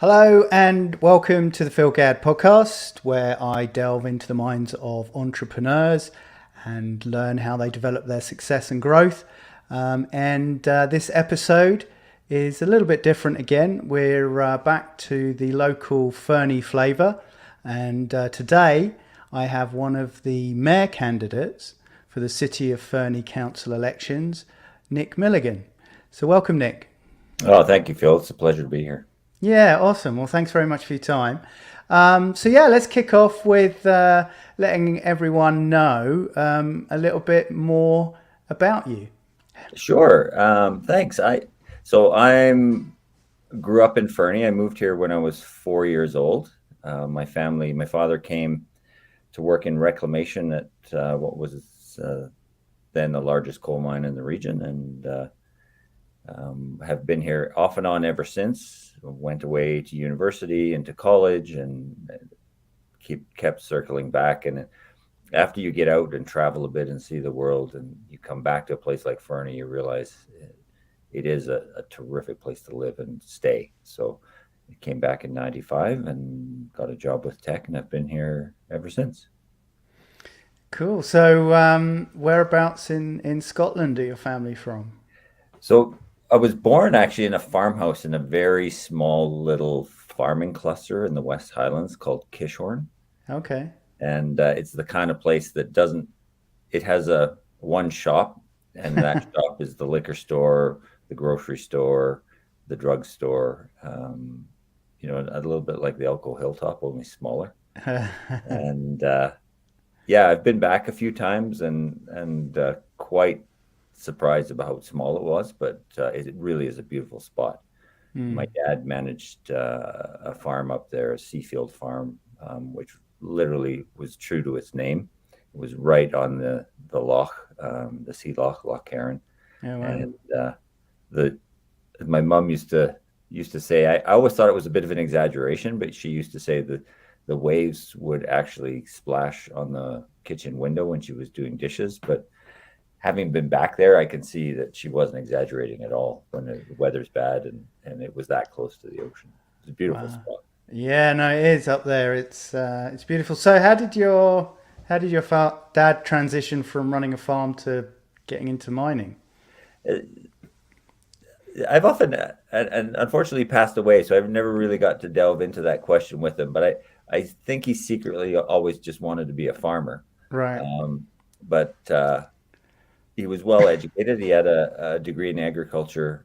Hello and welcome to the Phil Gadd Podcast, where I delve into the minds of entrepreneurs and learn how they develop their success and growth. This episode is a little bit different again. We're back to the local Fernie flavour, and today I have one of the mayor candidates for the City of Fernie Council elections, Nic Milligan. So welcome, Nic. Oh, thank you, Phil. It's a pleasure to be here. Yeah, awesome. Well, thanks very much for your time. Let's kick off with letting everyone know a little bit more about you. Sure. Thanks. I grew up in Fernie. I moved here when I was 4 years old. My father came to work in reclamation at what was then the largest coal mine in the region, and have been here off and on ever since. Went away to university and to college, and kept circling back. And after you get out and travel a bit and see the world, and you come back to a place like Fernie, you realize it is a terrific place to live and stay. So I came back in '95 and got a job with tech, and I've been here ever since. Cool. So whereabouts in Scotland are your family from? So I was born actually in a farmhouse in a very small little farming cluster in the West Highlands called Kishorn. Okay. And it's the kind of place that it has one shop, and that shop is the liquor store, the grocery store, the drugstore, a little bit like the Elko Hilltop, only smaller. And I've been back a few times and quite surprised about how small it was, but it really is a beautiful spot. My dad managed a farm up there, a Seafield farm, which literally was true to its name. It was right on the loch, the sea loch, Loch Carron. Oh, wow. And my mum used to say, I always thought it was a bit of an exaggeration, but she used to say that the waves would actually splash on the kitchen window when she was doing dishes. But having been back there, I can see that she wasn't exaggerating at all when the weather's bad and it was that close to the ocean. It's a beautiful spot. Yeah, no, it is up there. It's beautiful. So how did your dad transition from running a farm to getting into mining? I've often and unfortunately passed away, so I've never really got to delve into that question with him. But I think he secretly always just wanted to be a farmer. Right. But he was well educated. He had a degree in agriculture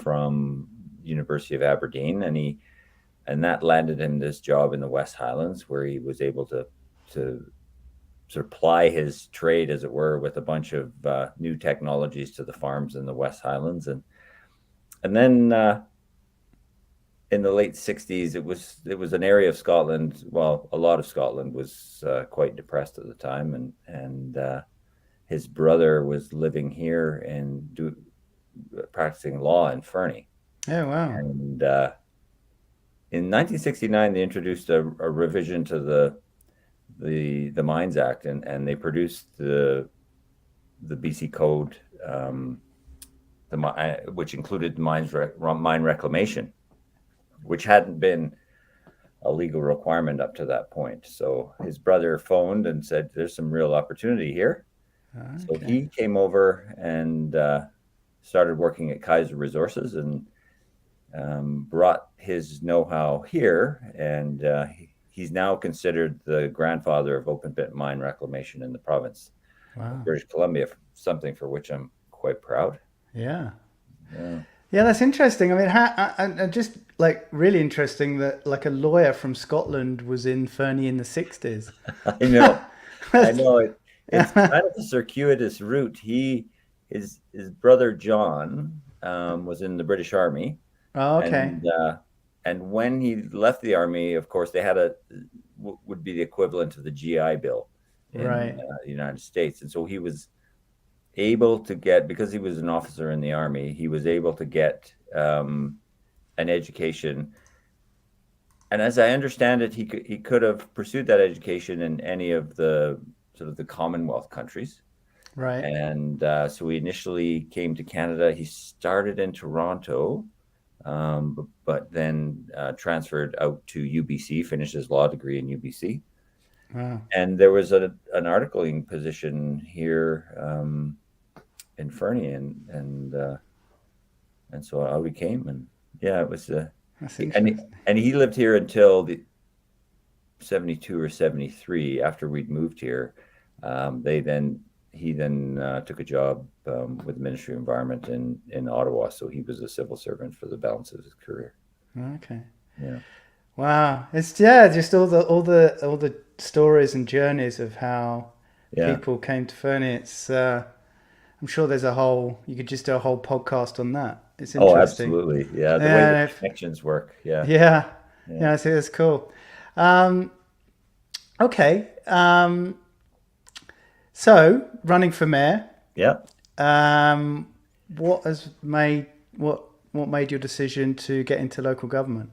from University of Aberdeen, and that landed him this job in the West Highlands, where he was able to sort of ply his trade, as it were, with a bunch of new technologies to the farms in the West Highlands. And then in the late '60s, it was an area of Scotland. Well, a lot of Scotland was quite depressed at the time, and his brother was living here and practicing law in Fernie. Oh, wow. And in 1969, they introduced a revision to the Mines Act, and they produced the BC Code, which included mine reclamation, which hadn't been a legal requirement up to that point. So his brother phoned and said, "There's some real opportunity here." Okay. So he came over and started working at Kaiser Resources and brought his know-how here, and he's now considered the grandfather of open pit mine reclamation in the province of British Columbia, something for which I'm quite proud. Yeah, that's interesting. I mean, and just like really interesting that like a lawyer from Scotland was in Fernie in the '60s. I know. It's kind of a circuitous route. His brother John was in the British Army. Oh, okay. And when he left the army, of course, they had would be the equivalent of the GI Bill in the United States. And so he was able to get, because he was an officer in the army, he was able to get an education. And as I understand it, he could have pursued that education in any of the sort of the Commonwealth countries. Right. And so he initially came to Canada. He started in Toronto, but then transferred out to UBC, finished his law degree in UBC. Wow. And there was an articling position here in Fernie, and so I became, and yeah, it was. That's interesting. And he lived here until the 72 or 73. After we'd moved here, he then took a job with the Ministry of Environment in Ottawa. So he was a civil servant for the balance of his career. Okay. Yeah. Wow. It's just all the stories and journeys of how people came to Fernie. It's I'm sure you could just do a whole podcast on that. It's interesting. Oh, absolutely. Yeah. The way the connections work. Yeah. Yeah. I see. That's cool. Okay. So running for mayor. Yeah. What made your decision to get into local government?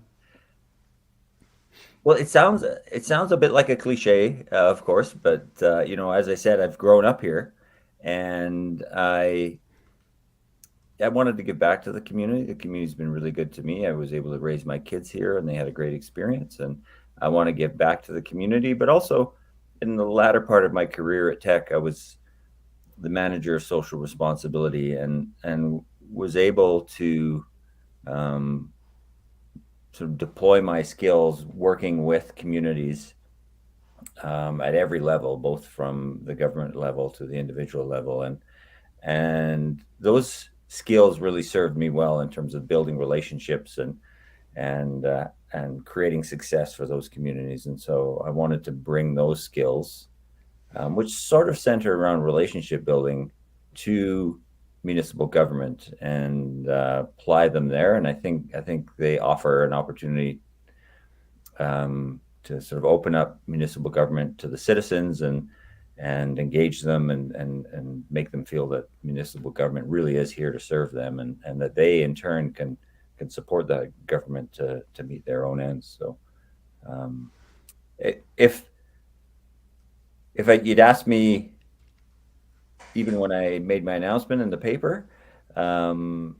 Well, it sounds a bit like a cliche, of course, but as I said, I've grown up here, and I wanted to give back to the community. The community's been really good to me. I was able to raise my kids here, and they had a great experience, and I want to give back to the community. But also, in the latter part of my career at Tech, I was the manager of social responsibility, and was able to sort of deploy my skills working with communities at every level, both from the government level to the individual level, and those skills really served me well in terms of building relationships and creating success for those communities. And so I wanted to bring those skills, which sort of center around relationship building, to municipal government and apply them there. And I think they offer an opportunity to sort of open up municipal government to the citizens and engage them and make them feel that municipal government really is here to serve them, and that they in turn can support the government to meet their own ends. So if you'd asked me, even when I made my announcement in the paper, well,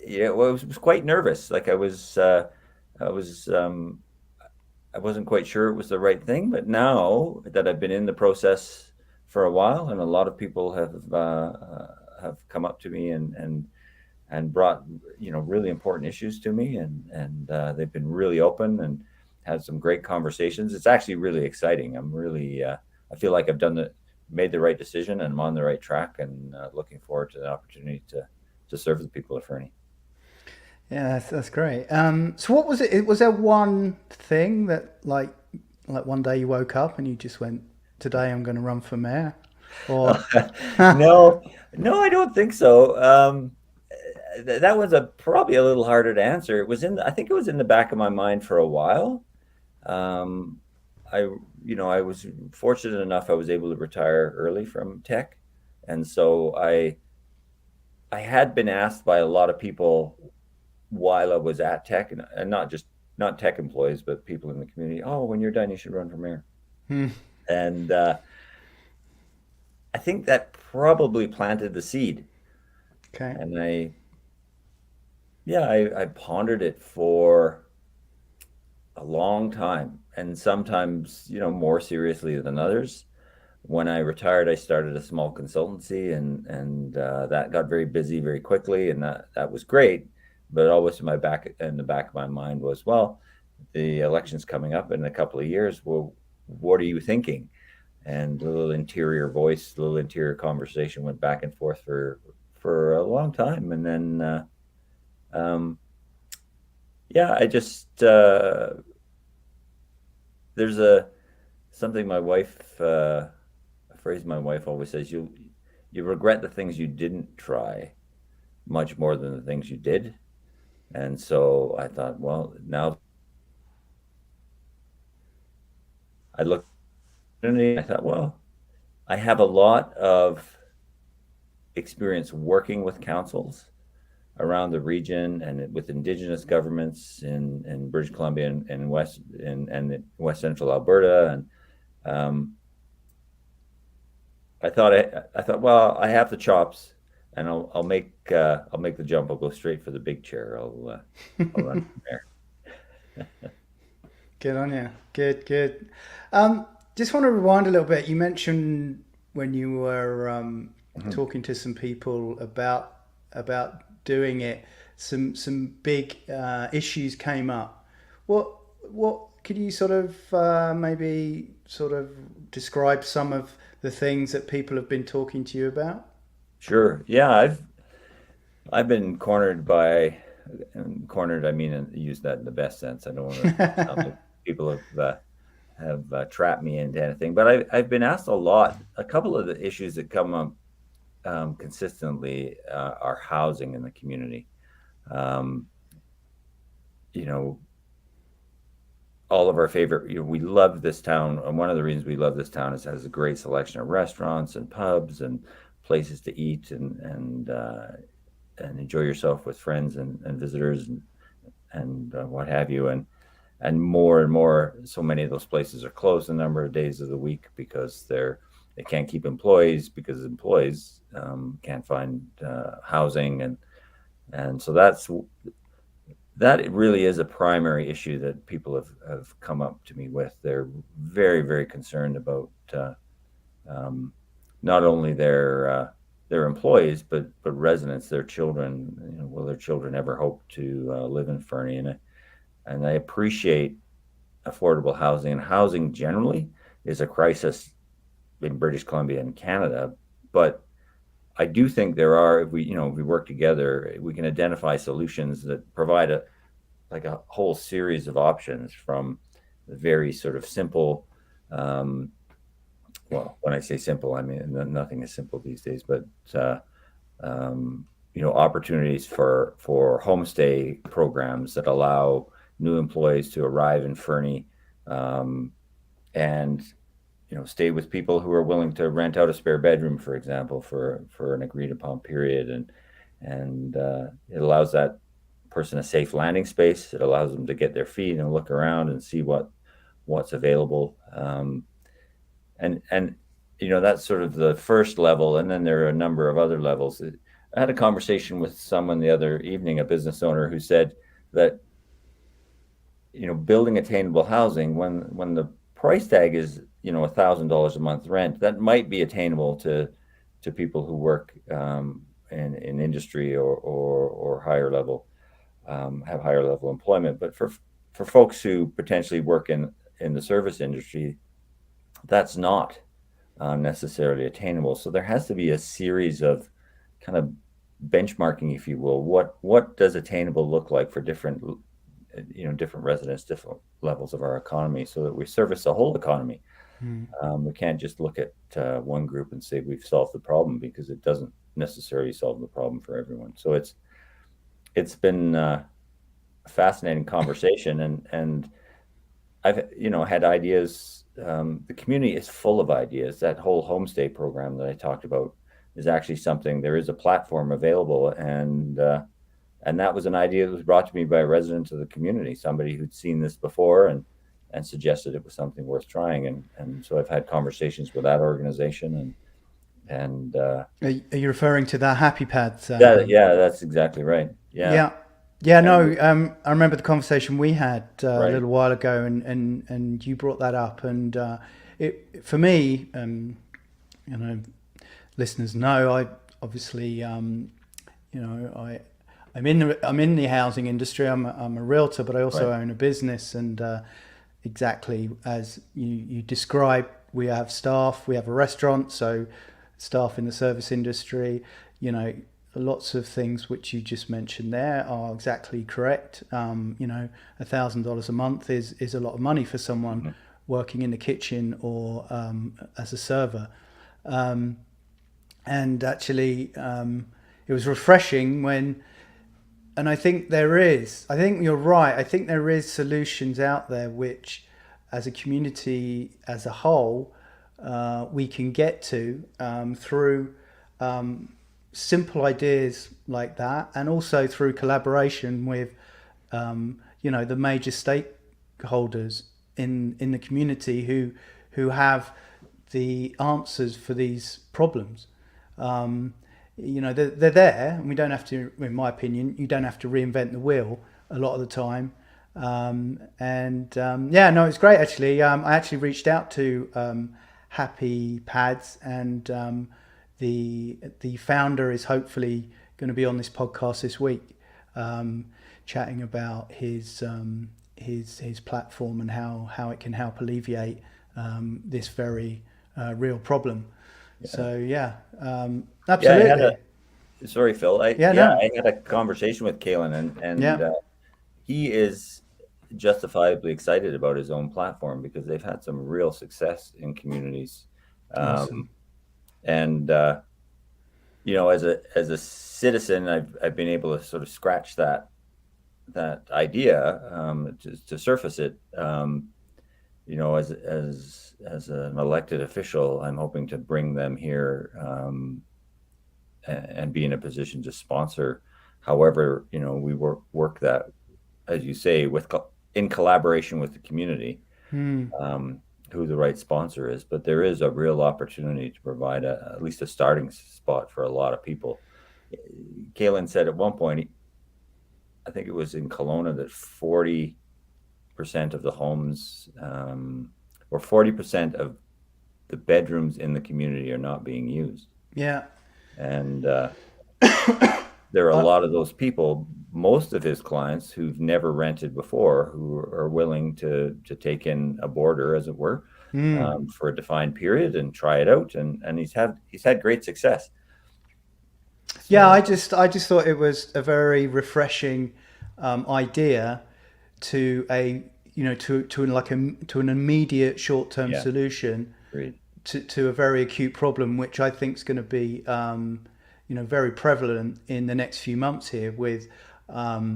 I was quite nervous. Like I wasn't quite sure it was the right thing. But now that I've been in the process for a while, and a lot of people have come up to me and brought really important issues to me, and they've been really open and had some great conversations. It's actually really exciting. I'm really I feel like I've made the right decision, and I'm on the right track, and looking forward to the opportunity to serve the people of Fernie. Yeah, that's great. So what was it? Was there one thing that like one day you woke up and you just went, "Today I'm going to run for mayor"? Or No, I don't think so. That was probably a little harder to answer. I think it was in the back of my mind for a while. I was fortunate enough I was able to retire early from Tech, and so I had been asked by a lot of people while I was at Tech, and not Tech employees, but people in the community. Oh, when you're done, you should run for mayor. And I think that probably planted the seed. Okay. And I pondered it for a long time, and sometimes more seriously than others. When I retired, I started a small consultancy, and that got very busy very quickly, and that was great. But always in the back of my mind was, well, the election's coming up in a couple of years. Well, what are you thinking? And a little interior voice, a little interior conversation went back and forth for a long time, and then I just there's something my wife, a phrase my wife always says: you regret the things you didn't try much more than the things you did. And so I thought, well, now I looked and I thought, well, I have a lot of experience working with councils around the region and with Indigenous governments in British Columbia and West Central Alberta, and I thought, well, I have the chops, and I'll make the jump. I'll go straight for the big chair. I'll run from there. Good on you. Good. Just want to rewind a little bit. You mentioned when you were talking to some people about doing it, some big issues came up. What could you sort of maybe sort of describe some of the things that people have been talking to you about? Sure. Yeah, I've been cornered by, and cornered, I mean, and use that in the best sense. I don't want to sound like people have trapped me into anything, but I've been asked a lot. A couple of the issues that come up consistently are housing in the community. You know, all of our favorite, we love this town. And one of the reasons we love this town is it has a great selection of restaurants and pubs and places to eat and enjoy yourself with friends and visitors and what have you. And more, so many of those places are closed a number of days of the week because they can't keep employees because employees can't find housing. And so that really is a primary issue that people have come up to me with. They're very, very concerned about not only their employees, but residents, their children. Will their children ever hope to live in Fernie? And I appreciate affordable housing, and housing generally is a crisis in British Columbia and Canada. But I do think there are, if we work together, we can identify solutions that provide a whole series of options, from the very sort of simple, well, when I say simple, I mean nothing is simple these days, but opportunities for homestay programs that allow new employees to arrive in Fernie and stay with people who are willing to rent out a spare bedroom, for example, for an agreed upon period, and it allows that person a safe landing space. It allows them to get their feet and look around and see what's available. And that's sort of the first level, and then there are a number of other levels. I had a conversation with someone the other evening, a business owner, who said that building attainable housing, when the price tag is $1,000 a month rent, that might be attainable to people who work in industry or higher level, have higher level employment. But for folks who potentially work in the service industry, that's not necessarily attainable. So there has to be a series of kind of benchmarking, if you will. What does attainable look like for different residents, different levels of our economy, so that we service the whole economy. We can't just look at one group and say we've solved the problem, because it doesn't necessarily solve the problem for everyone. So it's been a fascinating conversation, and I've had ideas. The community is full of ideas. That whole homestay program that I talked about is actually something. There is a platform available, and that was an idea that was brought to me by a resident of the community, somebody who'd seen this before and suggested it was something worth trying. And so I've had conversations with that organization. And are you referring to the Happy Pads? Yeah, that's exactly right. Yeah. No, I remember the conversation we had Right. a little while ago, and you brought that up, and it, for me, listeners know, I obviously, I'm in the housing industry. I'm a realtor, but I also own a business, and exactly as you described, we have staff. We have a restaurant, so staff in the service industry. Lots of things which you just mentioned there are exactly correct. $1,000 a month is a lot of money for someone working in the kitchen or as a server. And actually, it was refreshing and I think you're right. I think there is solutions out there which, as a community as a whole, we can get to through simple ideas like that, and also through collaboration with the major stakeholders in the community who have the answers for these problems. they're there, and we don't have to, in my opinion, you don't have to reinvent the wheel a lot of the time. Yeah, no, it's great actually. I actually reached out to Happy Pads, and the founder is hopefully going to be on this podcast this week, chatting about his platform and how it can help alleviate this very real problem. Yeah. So absolutely. Sorry, Phil. I had a conversation with Kalen, and he is justifiably excited about his own platform because they've had some real success in communities. Awesome. And as a citizen, I've been able to sort of scratch that idea to surface it. As an elected official, I'm hoping to bring them here and be in a position to sponsor. However, we work that, as you say, in collaboration with the community, who the right sponsor is. But there is a real opportunity to provide at least a starting spot for a lot of people. Kalen said at one point, I think it was in Kelowna, that 40% of the homes, or 40% of the bedrooms in the community are not being used. Yeah. And there are a lot of those people, most of his clients who've never rented before, who are willing to take in a boarder, as it were, for a defined period and try it out. And he's had great success. So, yeah, I just thought it was a very refreshing idea to an immediate short-term solution to a very acute problem, which I think is going to be very prevalent in the next few months here. With I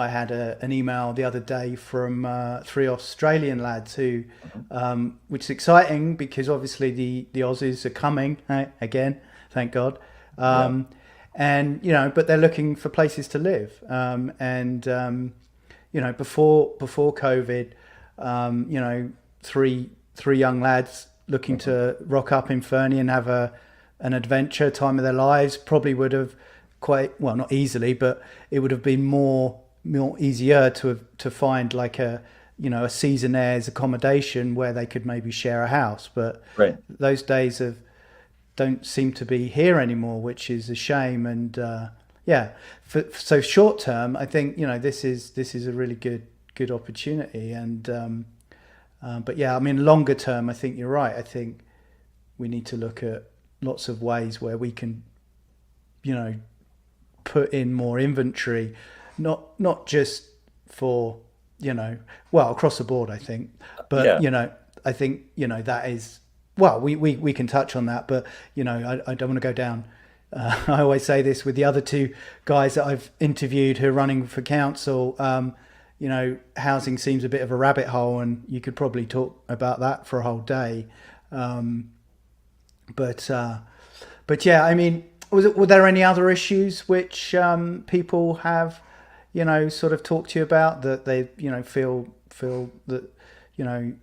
had an email the other day from 3 Australian lads who, which is exciting because obviously the Aussies are coming again, thank God. But they're looking for places to live. Before COVID, three young lads looking to rock up in Fernie and have an adventure time of their lives probably would have not easily, but it would have been more easier to find like a seasonaire's accommodation where they could maybe share a house. But those days don't seem to be here anymore, which is a shame. And so short term, I think this is a really good opportunity. And but yeah, I mean, longer term, I think you're right. I think we need to look at lots of ways where we can put in more inventory, not just for across the board, I think, but I think that is, well, we can touch on that, but I don't want to go down. I always say this with the other two guys that I've interviewed who are running for council. Housing seems a bit of a rabbit hole, and you could probably talk about that for a whole day. But yeah, I mean, were there any other issues which people have, sort of talked to you about that they, feel that,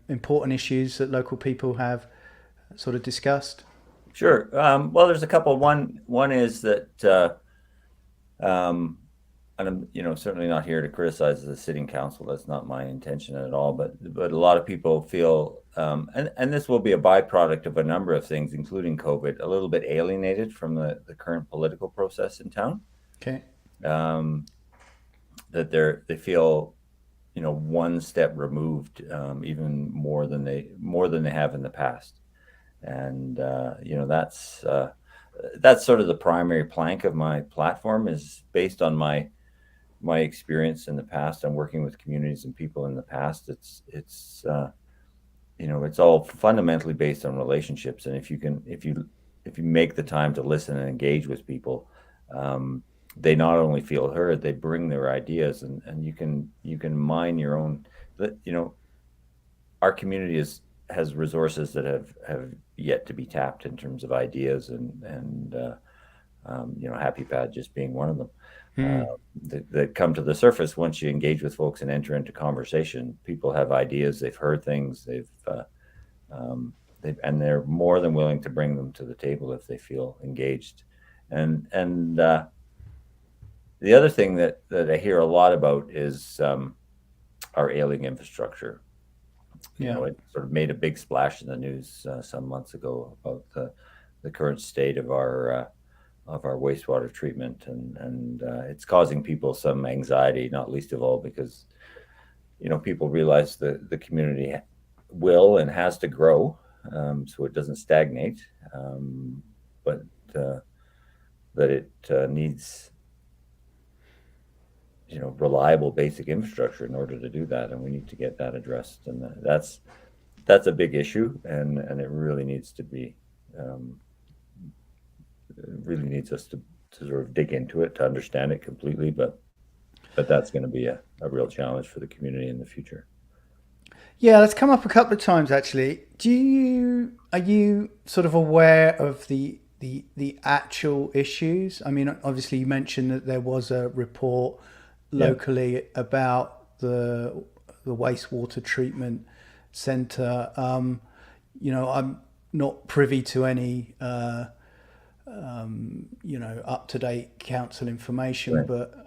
important issues that local people have sort of discussed? Sure. Well, there's a couple. One is that, and I'm, certainly not here to criticize the sitting council. That's not my intention at all. But a lot of people feel, and this will be a byproduct of a number of things, including COVID, a little bit alienated from the current political process in town. Okay. That they feel, one step removed, even more than they have in the past. And that's sort of the primary plank of my platform, is based on my experience in the past and working with communities and people in the past. It's all fundamentally based on relationships, and if you make the time to listen and engage with people, they not only feel heard, they bring their ideas, and you can mine your own. Our community has resources that have yet to be tapped in terms of ideas, and Happy Pad just being one of them. That come to the surface once you engage with folks and enter into conversation. People have ideas, they've heard things, they've they're more than willing to bring them to the table if they feel engaged. And the other thing that I hear a lot about is our ailing infrastructure. It sort of made a big splash in the news some months ago about the current state of our wastewater treatment, and it's causing people some anxiety, not least of all because people realize the community will and has to grow, so it doesn't stagnate, but that it needs reliable basic infrastructure in order to do that, and we need to get that addressed, and that's a big issue, and it really needs to be really needs us to sort of dig into it to understand it completely, but that's going to be a real challenge for the community in the future. Yeah, that's come up a couple of times actually. Are you sort of aware of the actual issues? I mean, obviously you mentioned that there was a report locally about the wastewater treatment centre. I'm not privy to any up-to-date council information, Right. but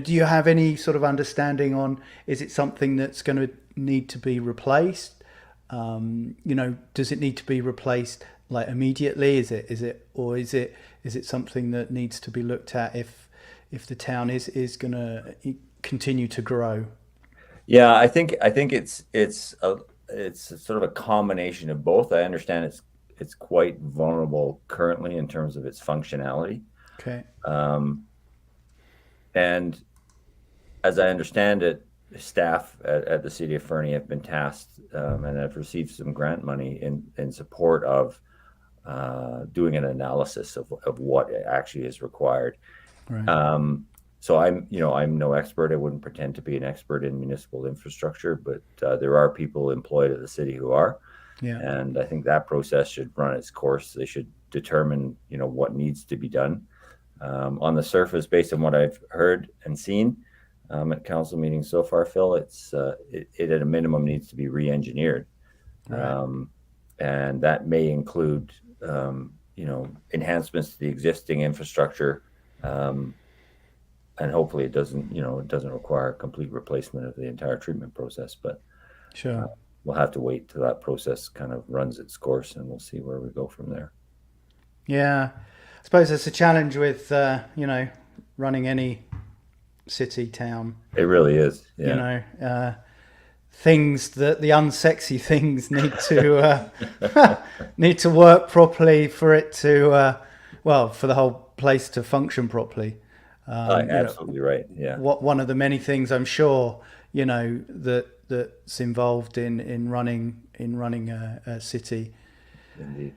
do you have any sort of understanding on, is it something that's going to need to be replaced? Does it need to be replaced like immediately? Is it something that needs to be looked at if the town is going to continue to grow? Yeah, I think it's sort of a combination of both. I understand it's quite vulnerable currently in terms of its functionality. Okay. And as I understand it, staff at the City of Fernie have been tasked and have received some grant money in support of doing an analysis of what actually is required. Right. So I'm no expert. I wouldn't pretend to be an expert in municipal infrastructure, but there are people employed at the city who are. Yeah. And I think that process should run its course. They should determine, what needs to be done. On the surface, based on what I've heard and seen at council meetings so far, Phil, it at a minimum needs to be re-engineered. Right. And that may include, enhancements to the existing infrastructure. And hopefully it doesn't require complete replacement of the entire treatment process, but Sure. we'll have to wait till that process kind of runs its course, and we'll see where we go from there. Yeah. I suppose it's a challenge with, running any city, town. It really is. Yeah. Things that the unsexy things need to work properly for it to, for the whole place to function properly. Absolutely right. Yeah. One of the many things I'm sure, that's involved in running a city. Indeed.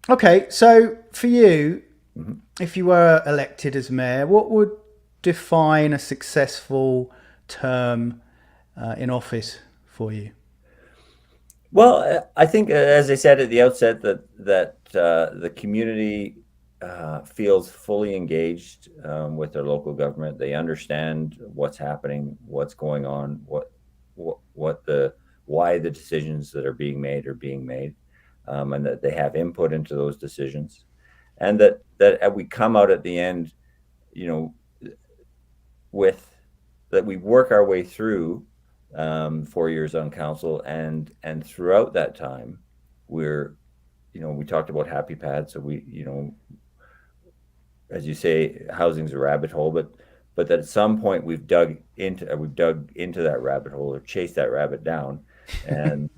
Okay, so for you, if you were elected as mayor, what would define a successful term in office for you? Well, I think, as I said at the outset, that the community feels fully engaged with their local government. They understand what's happening, what's going on, why the decisions that are being made, and that they have input into those decisions, and that we come out at the end, with that we work our way through 4 years on council, and throughout that time, we talked about happy paths, so as you say, housing's a rabbit hole, but that at some point we've dug into that rabbit hole, or chased that rabbit down, and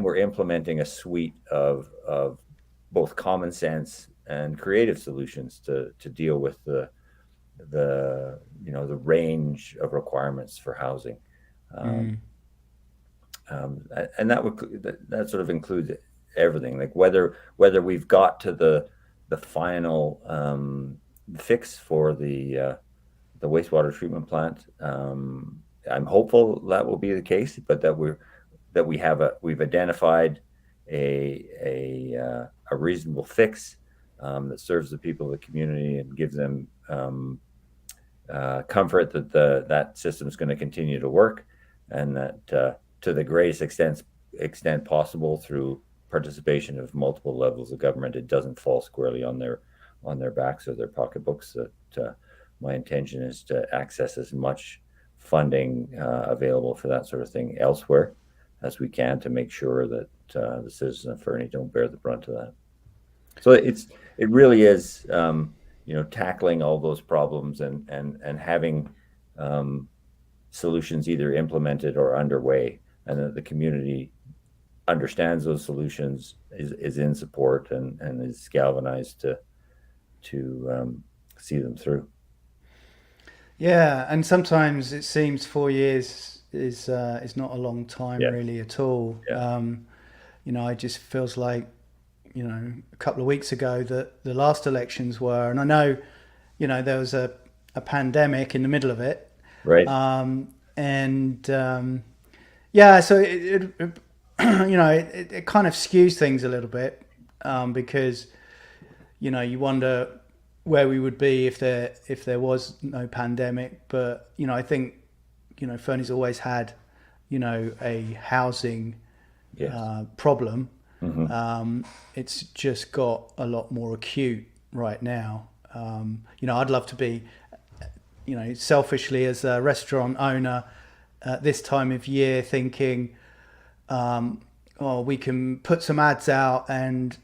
we're implementing a suite of both common sense and creative solutions to deal with the range of requirements for housing, and that sort of includes everything, like whether we've got to the final fix for the wastewater treatment plant. I'm hopeful that will be the case, but that we've identified a reasonable fix that serves the people of the community and gives them comfort that that system is going to continue to work, and that to the greatest extent extent possible through participation of multiple levels of government, it doesn't fall squarely on their backs or their pocketbooks. That my intention is to access as much funding available for that sort of thing elsewhere as we can to make sure that the citizens of Fernie don't bear the brunt of that. So it really is tackling all those problems and having solutions either implemented or underway, and that the community understands those solutions, is in support, and is galvanized to see them through. Yeah, and sometimes it seems 4 years is not a long time really at all. Yeah. It just feels like a couple of weeks ago that the last elections were, and I know there was a pandemic in the middle of it, right? So it kind of skews things a little bit, because you wonder where we would be if there was no pandemic. But I think Fernie's always had a housing problem. Mm-hmm. It's just got a lot more acute right now. I'd love to be, selfishly as a restaurant owner at this time of year, thinking, we can put some ads out and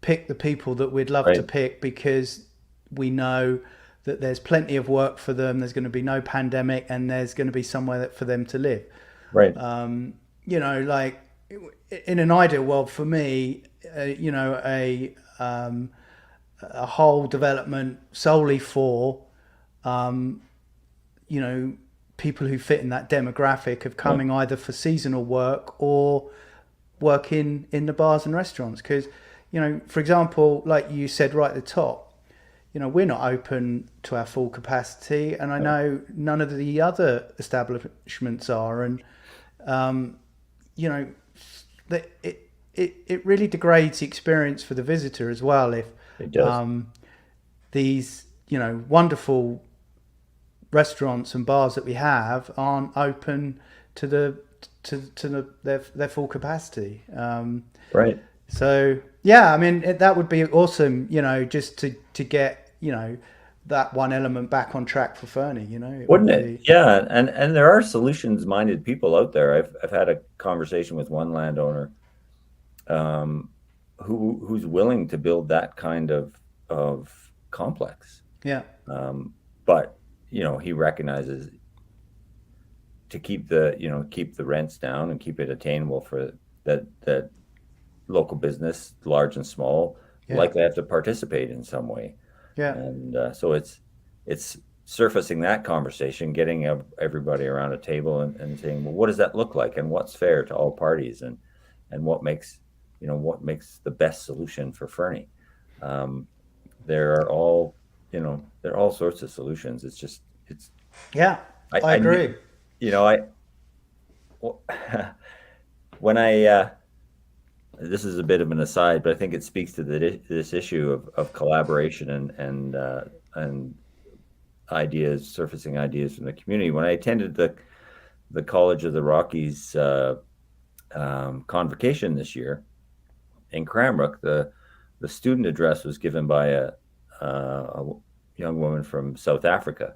pick the people that we'd love to pick, because we know that there's plenty of work for them. There's going to be no pandemic, and there's going to be somewhere for them to live. Right. Like in an ideal world for me, a whole development solely for, people who fit in that demographic of coming either for seasonal work or work in the bars and restaurants. Because, for example, like you said right at the top, we're not open to our full capacity, and I know none of the other establishments are. And, it really degrades the experience for the visitor as well if it does. These wonderful restaurants and bars that we have aren't open to their full capacity. Right. So yeah, I mean that would be awesome. Just to get that one element back on track for Fernie. Wouldn't it? Yeah, and there are solutions-minded people out there. I've had a conversation with one landowner who's willing to build that kind of complex. Yeah. But he recognizes to keep the rents down and keep it attainable for that local business, large and small, likely have to participate in some way. Yeah. And so it's surfacing that conversation, getting everybody around a table and saying, well, what does that look like, and what's fair to all parties, and what makes the best solution for Fernie. There are all sorts of solutions. I agree. This is a bit of an aside, but I think it speaks to this issue of collaboration and ideas, surfacing ideas from the community. When I attended the College of the Rockies convocation this year in Cranbrook, the student address was given by a young woman from South Africa,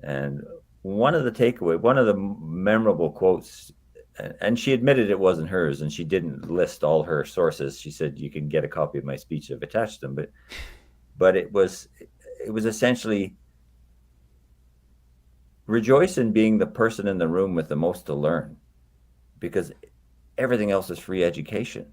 and one of the memorable quotes, and she admitted it wasn't hers, and she didn't list all her sources. She said, you can get a copy of my speech, I've attached them, but it was essentially, rejoice in being the person in the room with the most to learn, because everything else is free education.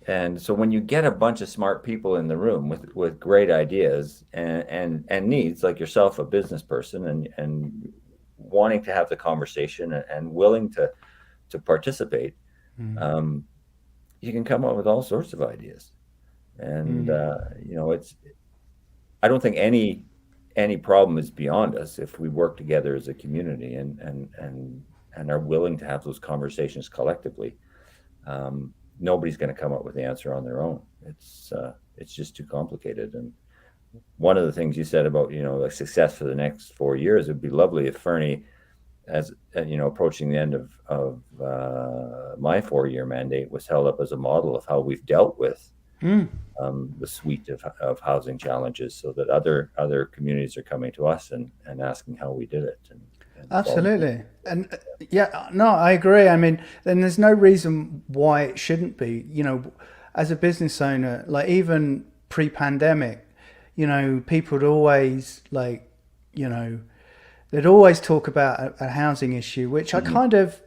And so when you get a bunch of smart people in the room with great ideas and needs, like yourself, a business person, and wanting to have the conversation and willing to participate, you can come up with all sorts of ideas. And I don't think any problem is beyond us if we work together as a community and are willing to have those conversations collectively. Nobody's going to come up with the answer on their own. It's just too complicated. And one of the things you said about, like success for the next 4 years, it'd be lovely if Fernie as approaching the end of my 4-year mandate, was held up as a model of how we've dealt with the suite of housing challenges, so that other communities are coming to us and asking how we did it. And Absolutely. And no, I agree. I mean, then there's no reason why it shouldn't be. As a business owner, like even pre-pandemic, people would always they'd always talk about a housing issue, which I kind of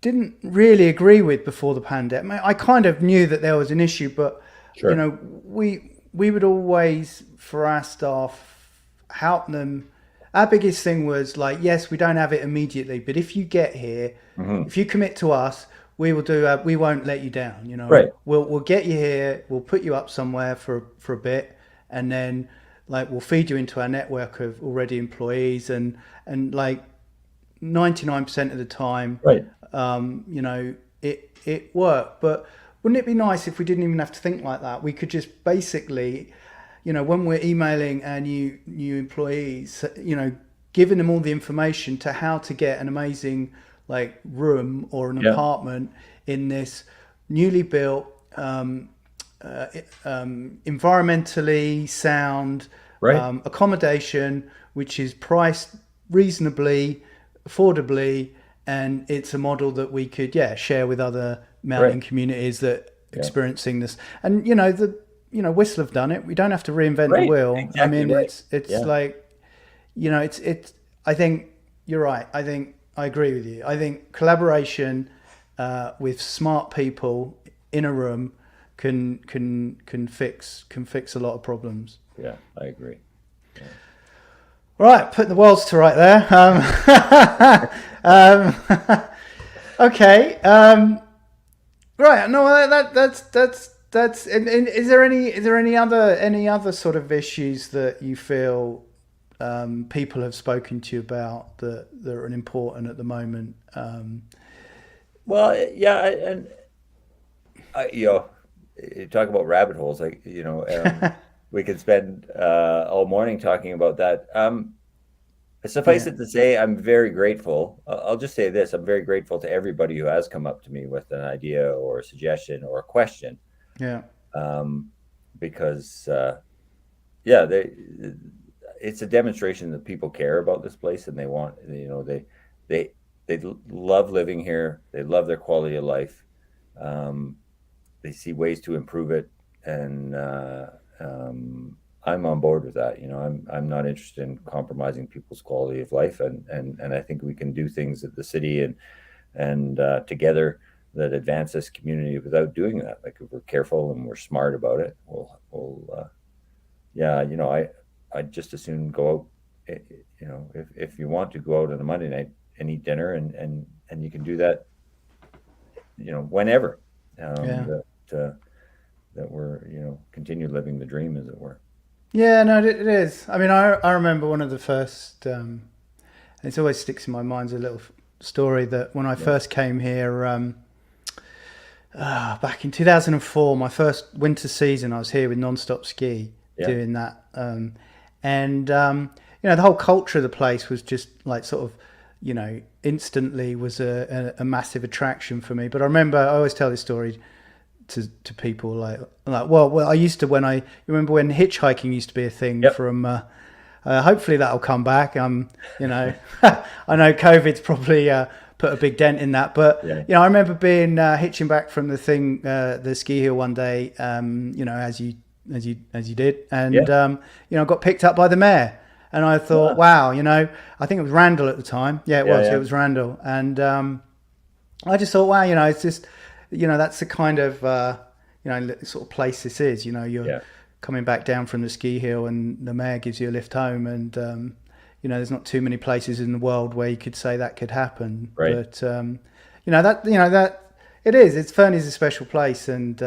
didn't really agree with before the pandemic. I kind of knew that there was an issue, but Sure. we would always, for our staff, help them. Our biggest thing was like, yes, we don't have it immediately, but if you get here, if you commit to us, we will do. We won't let you down. Right. We'll get you here. We'll put you up somewhere for a bit, and then we'll feed you into our network of already employees, and like 99% of the time, Right. It worked. But wouldn't it be nice if we didn't even have to think like that? We could just basically, when we're emailing our new employees, giving them all the information to how to get an amazing room or an apartment in this newly built, environmentally sound accommodation, which is priced reasonably, affordably, and it's a model that we could share with other mountain communities that experiencing this. And Whistler have done it. We don't have to reinvent the wheel. Exactly. I mean, it's it's I think you're right. I think I agree with you. I think collaboration with smart people in a room can fix a lot of problems. Yeah, I agree. Yeah. Right, putting the worlds to right there. Okay. Right. No, that's. And is there any other sort of issues that you feel people have spoken to you about that are important at the moment? Well, yeah, and you talk about rabbit holes, we could spend all morning talking about that. Suffice it to say, I'm very grateful. I'll just say this: I'm very grateful to everybody who has come up to me with an idea or a suggestion or a question. Yeah. Because it's a demonstration that people care about this place, and they want, they love living here. They love their quality of life. They see ways to improve it, and I'm on board with that. I'm not interested in compromising people's quality of life, and I think we can do things at the city and together that advance this community without doing that. Like, if we're careful and we're smart about it, I'd just as soon go out. If you want to go out on a Monday night and eat dinner, and you can do that, whenever. That we're continue living the dream, as it were. Yeah, no, it is. I mean, I remember one of the first. It always sticks in my mind, a little story that when I first came here back in 2004, my first winter season, I was here with Non-Stop Ski doing that, and the whole culture of the place was just like sort of, instantly was a massive attraction for me. But I remember, I always tell this story to people like well I used to, you remember when hitchhiking used to be a thing from hopefully that'll come back. I know COVID's probably put a big dent in that, but I remember being hitching back from the ski hill one day, as you did, and I got picked up by the mayor, and I thought, wow, I think it was Randall at the time. It was Randall, and I just thought, wow, it's just, that's the kind of sort of place this is. You're coming back down from the ski hill, and the mayor gives you a lift home, and there's not too many places in the world where you could say that could happen. Right. But that it is. It's Fernie's a special place, and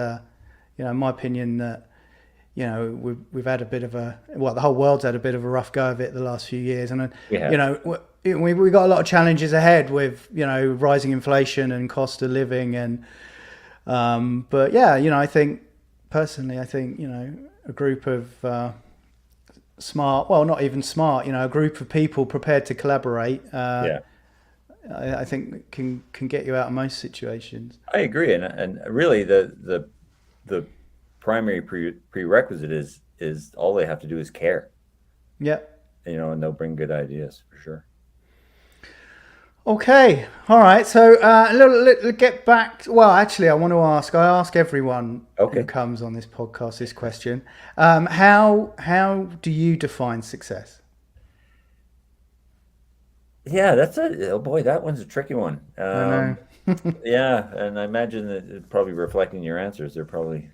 in my opinion, that we've had a bit of the whole world's had a bit of a rough go of it the last few years, and we got a lot of challenges ahead with rising inflation and cost of living, and but I think personally, a group of smart, well, not even smart, a group of people prepared to collaborate I think can get you out of most situations. I agree, and really the primary prerequisite is all they have to do is care, Yeah. and they'll bring good ideas for sure. Okay. All right. So let's get back. Well, actually, I want to ask. I ask everyone who comes on this podcast this question. How do you define success? Yeah, oh boy, that one's a tricky one. I know. Yeah, and I imagine that it's probably reflecting your answers. They're probably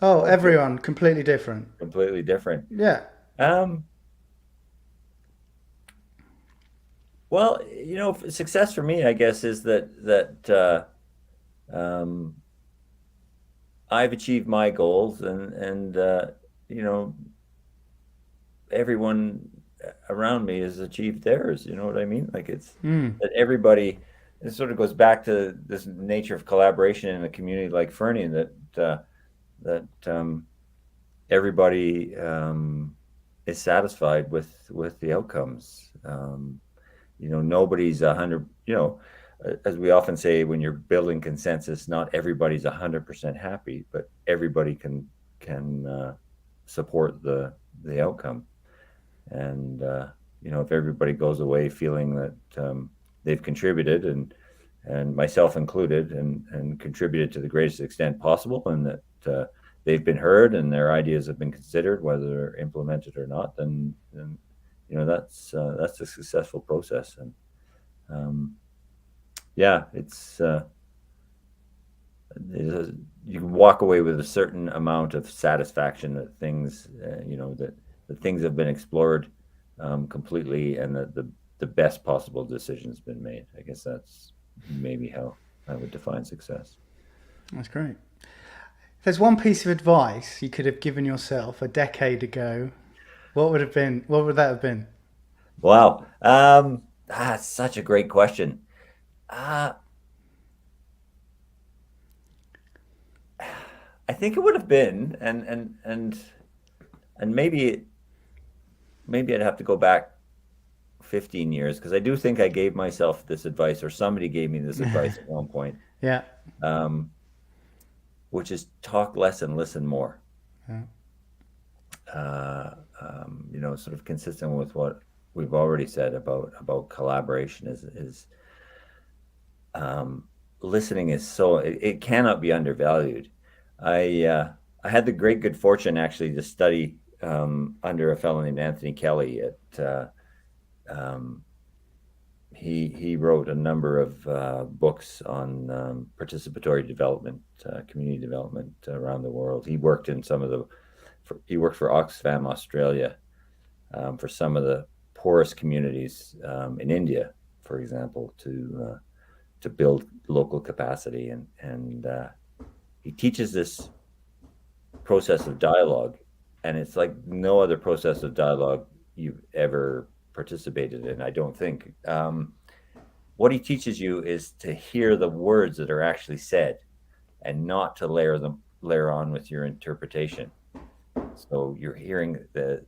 everyone completely different. completely different. Yeah. Well, success for me, I guess, is that I've achieved my goals, and everyone around me has achieved theirs. You know what I mean? Like it's that everybody. It sort of goes back to this nature of collaboration in a community like Fernie, that everybody is satisfied with the outcomes. Nobody's 100. As we often say, when you're building consensus, not everybody's 100% happy, but everybody can support the outcome. And if everybody goes away feeling that they've contributed, and myself included, and contributed to the greatest extent possible, and that they've been heard and their ideas have been considered, whether they're implemented or not, then that's a successful process. And it's you can walk away with a certain amount of satisfaction that things that things have been explored completely, and that the best possible decision has been made. I guess that's maybe how I would define success. That's great. If there's one piece of advice you could have given yourself a decade ago, what would that have been? Wow. That's such a great question. I think it would have been, and maybe I'd have to go back 15 years, because I do think I gave myself this advice, or somebody gave me this advice at one point. Yeah. Which is talk less and listen more. Yeah. Sort of consistent with what we've already said about collaboration is listening is so it cannot be undervalued. I had the great good fortune actually to study under a fellow named Anthony Kelly at he wrote a number of books on participatory development, community development around the world. He worked in he worked for Oxfam Australia for some of the poorest communities in India, for example, to build local capacity, and he teaches this process of dialogue, and it's like no other process of dialogue you've ever participated in, I don't think. What he teaches you is to hear the words that are actually said, and not to layer on with your interpretation. So you're hearing the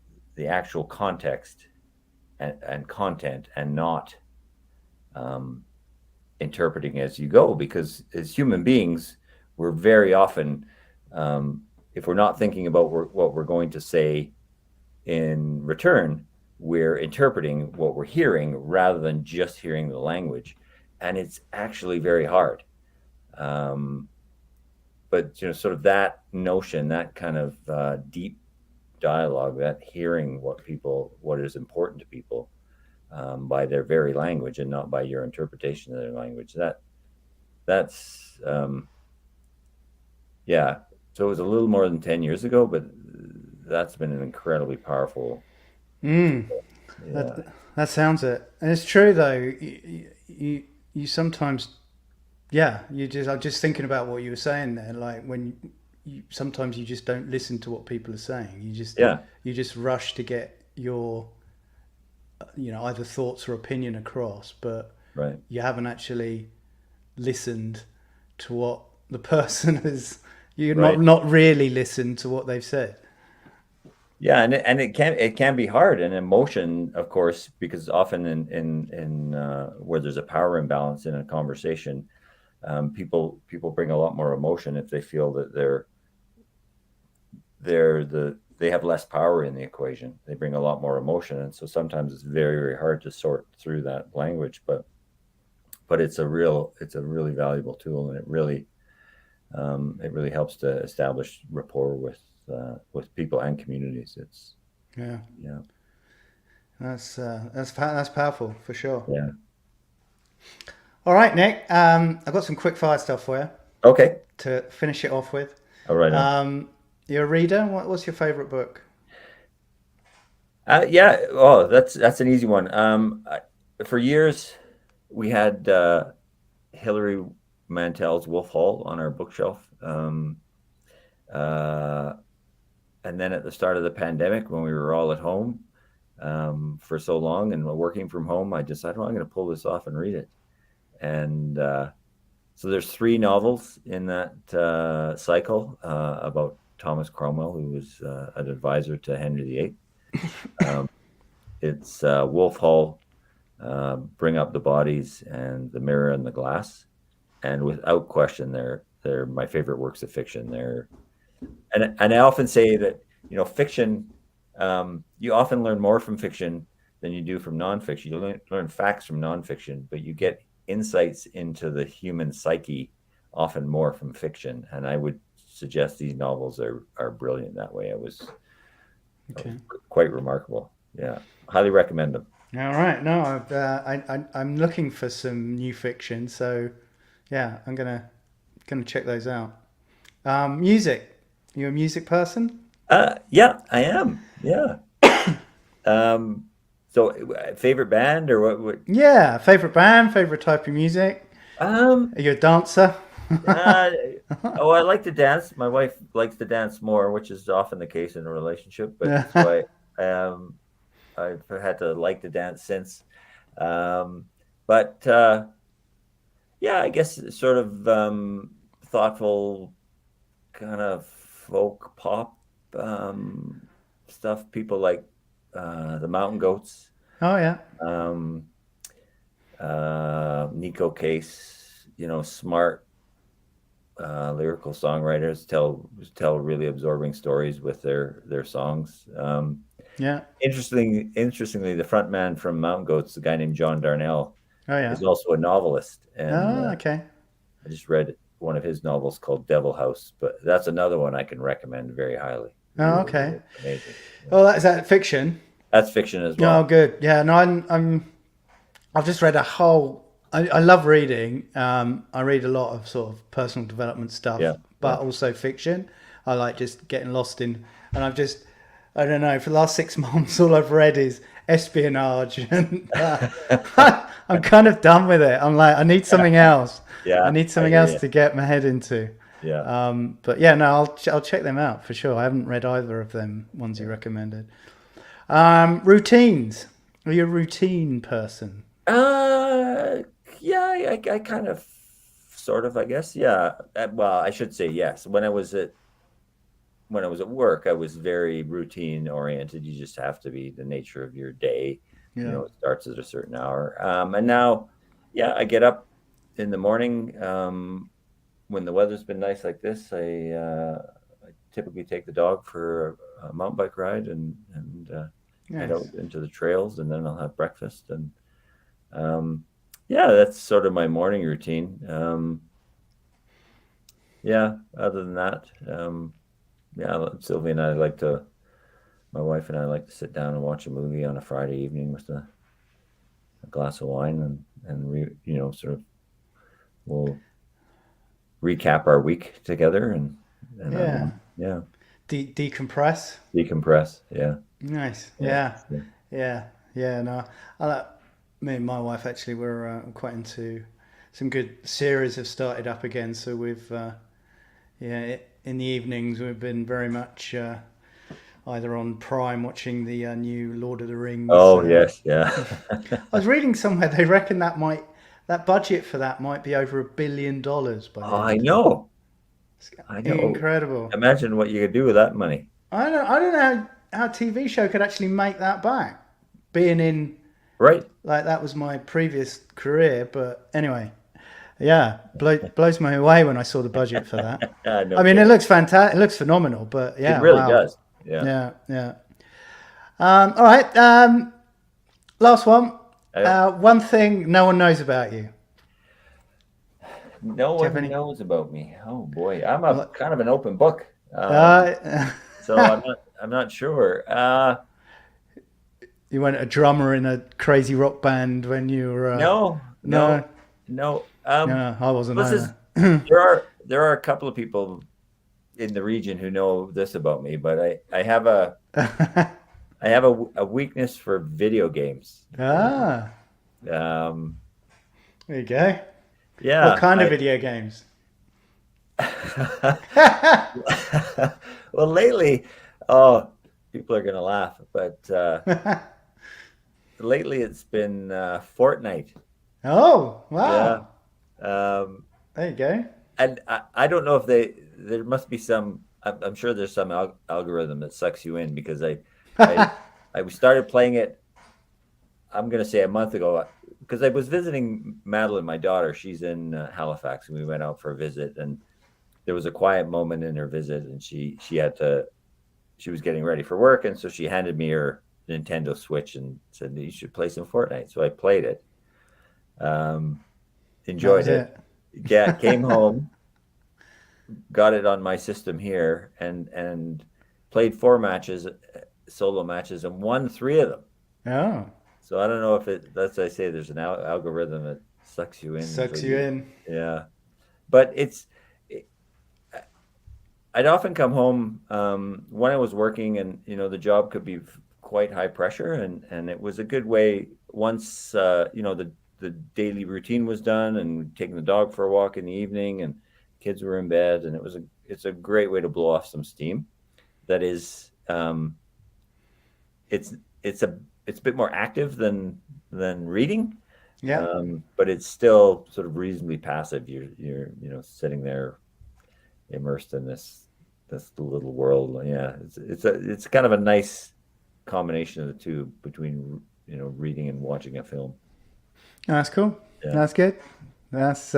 actual context and content, and not interpreting as you go, because as human beings, we're very often, if we're not thinking about what we're going to say in return, we're interpreting what we're hearing rather than just hearing the language, and it's actually very hard. But sort of that notion, that kind of deep dialogue, that hearing what is important to people by their very language, and not by your interpretation of their language. That's yeah. So it was a little more than 10 years ago, but that's been an incredibly powerful. Yeah. That sounds it. And it's true though. You sometimes, I'm just thinking about what you were saying there. Like when sometimes you just don't listen to what people are saying. You just rush to get your, either thoughts or opinion across, but right. You haven't actually listened to what the person has. Not really listened to what they've said. Yeah, and it can be hard, and emotion, of course, because often in where there's a power imbalance in a conversation, people bring a lot more emotion if they feel that they have less power in the equation. They bring a lot more emotion, and so sometimes it's very, very hard to sort through that language. But it's a really valuable tool, and it really helps to establish rapport with people and communities. It's Yeah, yeah that's powerful for sure. yeah. All right, Nick. I've got some quick fire stuff for you Okay, to finish it off with. all right. You're a reader. What's your favorite book? Yeah. Oh, that's an easy one. For years, we had Hilary Mantel's Wolf Hall on our bookshelf. And then at the start of the pandemic, when we were all at home for so long and working from home, I decided, well, I'm going to pull this off and read it. And so there's 3 novels in that cycle about Thomas Cromwell, who was an advisor to Henry VIII. It's Wolf Hall, Bring Up the Bodies, and The Mirror and the Glass. And without question, they're my favorite works of fiction. And I often say that, fiction, you often learn more from fiction than you do from nonfiction. You learn facts from nonfiction, but you get insights into the human psyche often more from fiction. And I would suggest these novels are brilliant that way. It was quite remarkable. Yeah, highly recommend them. All right. No, I'm looking for some new fiction, so yeah, I'm gonna check those out. Music. You a music person? Yeah, I am. Yeah. So favorite band or what? Yeah, favorite band, favorite type of music. Are you a dancer? I like to dance. My wife likes to dance more, which is often the case in a relationship. But that's why I've had to like to dance since. But yeah, I guess sort of thoughtful, kind of folk pop stuff. People like the Mountain Goats. Oh yeah. Nico Case, smart lyrical songwriters tell really absorbing stories with their songs. Yeah. Interestingly, the front man from Mountain Goats, the guy named John Darnell, is also a novelist. And okay. I just read one of his novels called Devil House, but that's another one I can recommend very highly. Oh, okay. Amazing. Yeah. Oh, is that fiction? That's fiction as well. Oh, good. Yeah. No, I've just read a whole. I love reading. I read a lot of sort of personal development stuff, but also fiction. I like just getting lost in, and I don't know, for the last 6 months, all I've read is espionage, and I'm kind of done with it. I'm like, I need something else. Yeah, I need something else to get my head into. Yeah. But yeah, no, I'll check them out for sure. I haven't read either of them ones you recommended. Routines. Are you a routine person? Yeah, I kind of, sort of, I guess. Yeah. Well, I should say yes. When I was at work, I was very routine oriented. You just have to be the nature of your day. Yeah. It starts at a certain hour. And now, I get up in the morning. When the weather's been nice like this, I typically take the dog for a mountain bike ride and head out into the trails, and then I'll have breakfast. And that's sort of my morning routine. Other than that, Sylvie and my wife and I like to sit down and watch a movie on a Friday evening with a glass of wine, and sort of we'll recap our week together and decompress. Yeah. Nice. Yeah. No, me and my wife actually were quite into some good series have started up again. So we've in the evenings we've been very much either on Prime watching the new Lord of the Rings. Oh yes, yeah. I was reading somewhere they reckon that budget for that might be over $1 billion by then. I know. Incredible. Imagine what you could do with that money. I don't know our TV show could actually make that back, being in Right. like that was my previous career. But anyway, yeah, blows me away when I saw the budget for that. No I mean, kidding. it looks fantastic. It looks phenomenal. But yeah, It really wow. does. Yeah. Yeah. All right. Last one. One thing no one knows about you. No Do you have one any- knows about me. Oh boy, I'm a kind of an open book. So I'm not sure. You weren't a drummer in a crazy rock band when you were. No. No, I wasn't. There are a couple of people in the region who know this about me, but I have a I have a weakness for video games. There you go. Yeah. What kind of video games? Well, lately, people are gonna laugh, but lately it's been Fortnite. Oh, wow. Yeah. There you go. And I don't know if there must be some. I'm sure there's some algorithm that sucks you in, because I started playing it. I'm gonna say a month ago, because I was visiting Madeline, my daughter. She's in Halifax, and we went out for a visit. And there was a quiet moment in her visit, and she was getting ready for work, and so she handed me her Nintendo Switch and said, "You should play some Fortnite." So I played it. Enjoyed it. Yeah, came home, got it on my system here, and played 4 matches, solo matches, and won 3 of them. Oh. So I don't know if that's what I say. There's an algorithm that sucks you in. Sucks you in. Yeah, but I'd often come home when I was working, and the job could be quite high pressure, and it was a good way once the daily routine was done, and taking the dog for a walk in the evening, and kids were in bed, and it's a great way to blow off some steam. That is, it's a bit more active than reading. Yeah. But it's still sort of reasonably passive. You're sitting there immersed in this little world. Yeah, it's kind of a nice combination of the two, between reading and watching a film. That's cool. Yeah. That's good. That's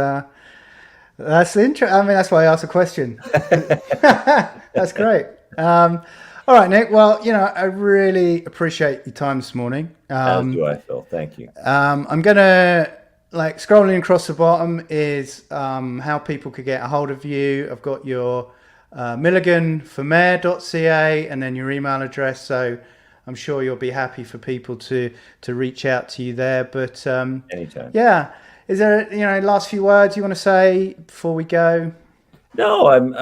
interesting. I mean, that's why I asked a question. That's great. All right, Nic. Well, I really appreciate your time this morning. As do I, Phil. Thank you. I'm gonna scrolling across the bottom is how people could get a hold of you. I've got your milliganformayor.ca and then your email address. So I'm sure you'll be happy for people to reach out to you there. But anytime. Yeah. Is there last few words you want to say before we go? No, I'm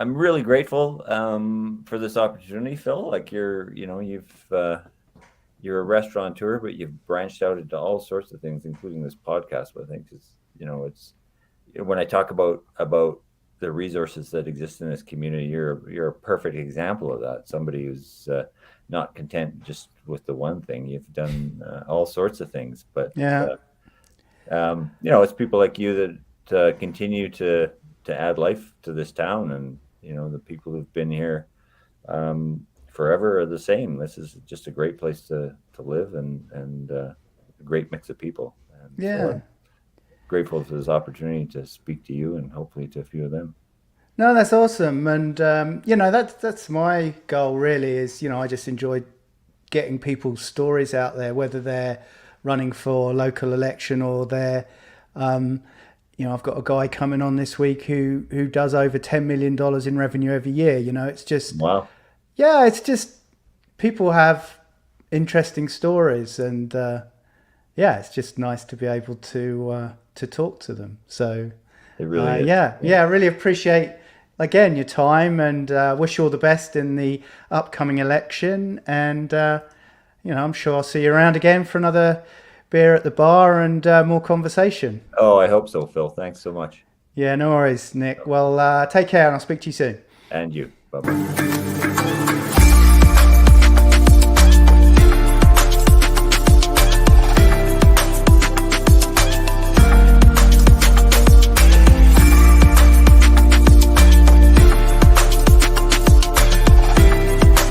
really grateful for this opportunity, Phil. Like you're a restaurateur, but you've branched out into all sorts of things, including this podcast. But I think it's when I talk about the resources that exist in this community, you're a perfect example of that. Somebody who's not content just with the one thing. You've done all sorts of things, but yeah, it's people like you that continue to add life to this town, and the people who've been here forever are the same. This is just a great place to live, and a great mix of people. And yeah. So I'm grateful for this opportunity to speak to you, and hopefully to a few of them. No, that's awesome. And, that's my goal really is, I just enjoy getting people's stories out there, whether they're running for a local election or they're, I've got a guy coming on this week who does over $10 million in revenue every year. It's just, wow. Yeah, it's just people have interesting stories, and it's just nice to be able to talk to them. So it really is. I really appreciate again your time, and wish you all the best in the upcoming election. And I'm sure I'll see you around again for another beer at the bar and more conversation. Oh, I hope so, Phil. Thanks so much. Yeah, no worries, Nic. Well, take care, and I'll speak to you soon. And you. Bye-bye.